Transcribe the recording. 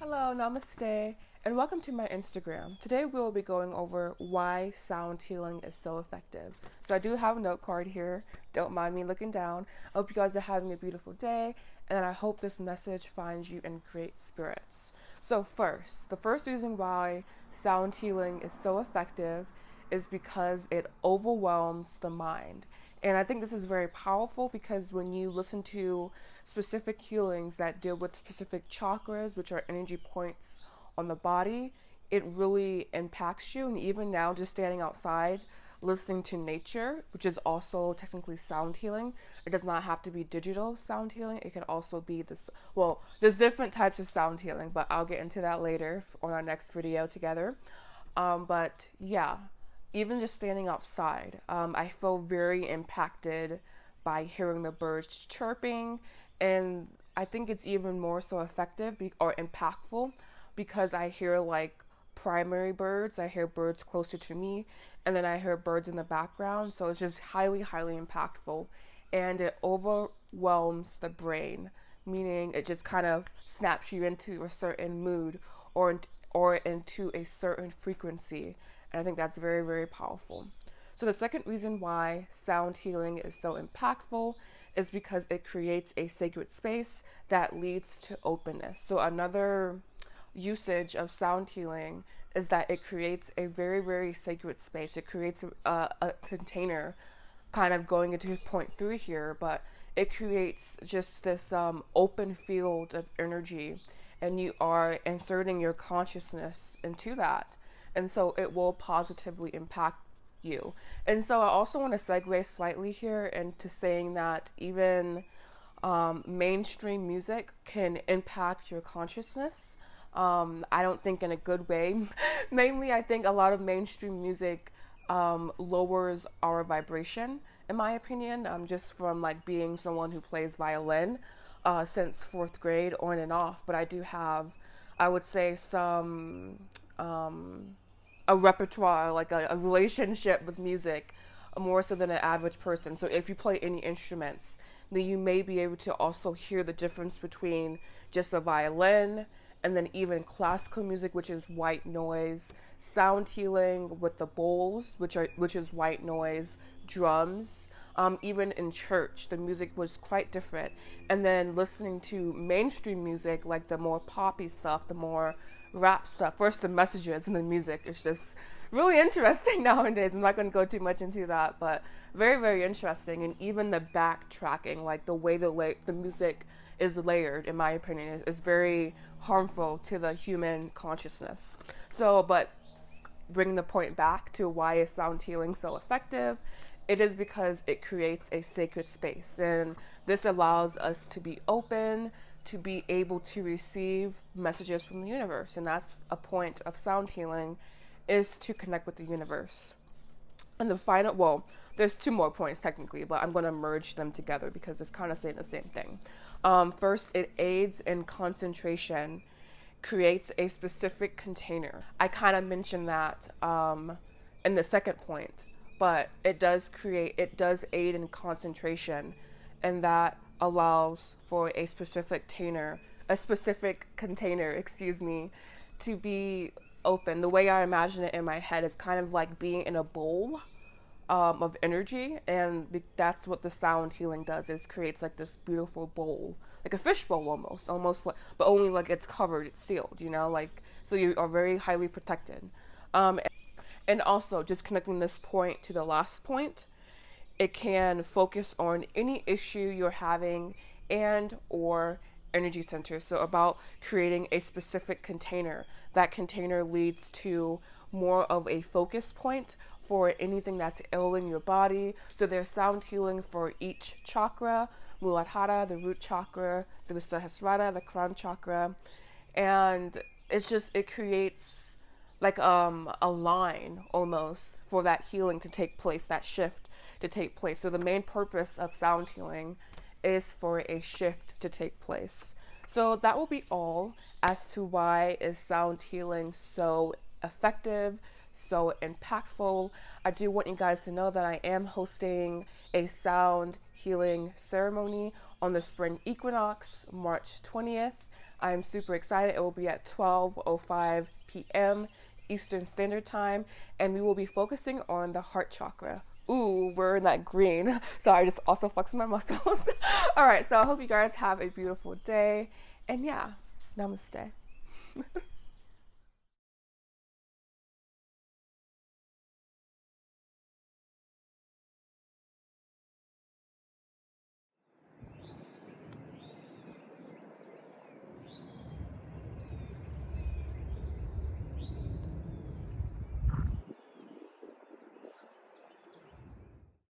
Hello, namaste, and welcome to my Instagram. Today we will be going over why sound healing is so effective. So I do have a note card here. Don't mind me looking down. I hope you guys are having a beautiful day, and I hope this message finds you in great spirits. So the first reason why sound healing is so effective is because it overwhelms the mind. And I think this is very powerful because when you listen to specific healings that deal with specific chakras, which are energy points on the body, it really impacts you. And even now, just standing outside, listening to nature, which is also technically sound healing, it does not have to be digital sound healing. It can also be this, well, there's different types of sound healing, but I'll get into that later on our next video together. But yeah, even just standing outside, I feel very impacted by hearing the birds chirping. And I think it's even more so effective or impactful because I hear like primary birds, I hear birds closer to me, and then I hear birds in the background. So it's just highly, highly impactful. And it overwhelms the brain, meaning it just kind of snaps you into a certain mood or into a certain frequency. And I think that's very, very powerful. So the second reason why sound healing is so impactful is because it creates a sacred space that leads to openness. So another usage of sound healing is that it creates a very, very sacred space. It creates a container, kind of going into point 3 here, but it creates just this open field of energy, and you are inserting your consciousness into that. And so it will positively impact you. And so I also want to segue slightly here into saying that even mainstream music can impact your consciousness. I don't think in a good way. Mainly, I think a lot of mainstream music lowers our vibration, in my opinion, just from like being someone who plays violin since 4th grade on and off. But I do have, I would say, some a repertoire, like a relationship with music, more so than an average person. So if you play any instruments, then you may be able to also hear the difference between just a violin and then even classical music, which is white noise, sound healing with the bowls, which is white noise, drums. Even in church, the music was quite different. And then listening to mainstream music, like the more poppy stuff, the more rap stuff. First, the messages and the music is just really interesting nowadays. I'm not going to go too much into that, but very, very interesting. And even the backtracking, like the way the music is layered, in my opinion, is very harmful to the human consciousness. So, but bringing the point back to why is sound healing so effective, it is because it creates a sacred space, and this allows us to be open, to be able to receive messages from the universe. And that's a point of sound healing, is to connect with the universe. And the final, well, there's 2 more points technically, but I'm going to merge them together because it's kind of saying the same thing. First, it aids in concentration, creates a specific container. I kind of mentioned that in the second point, but it does aid in concentration, and that allows for a specific container, excuse me, to be open. The way I imagine it in my head is kind of like being in a bowl of energy, and that's what the sound healing does. Is creates like this beautiful bowl, like a fish bowl almost like, but only like it's covered, it's sealed, like, so you are very highly protected. And also, just connecting this point to the last point, it can focus on any issue you're having and or energy center. So about creating a specific container. That container leads to more of a focus point for anything that's ailing your body. So there's sound healing for each chakra: Muladhara, the root chakra; the Sahasrara, the crown chakra. And it creates like a line almost for that healing to take place, that shift to take place. So the main purpose of sound healing is for a shift to take place. So that will be all as to why is sound healing so effective, so impactful. I do want you guys to know that I am hosting a sound healing ceremony on the spring equinox, March 20th. I'm super excited. It will be at 12:05 p.m. Eastern Standard Time, and we will be focusing on the heart chakra. Ooh, we're in that green. So I just also flexing my muscles. All right, so I hope you guys have a beautiful day, and yeah, namaste.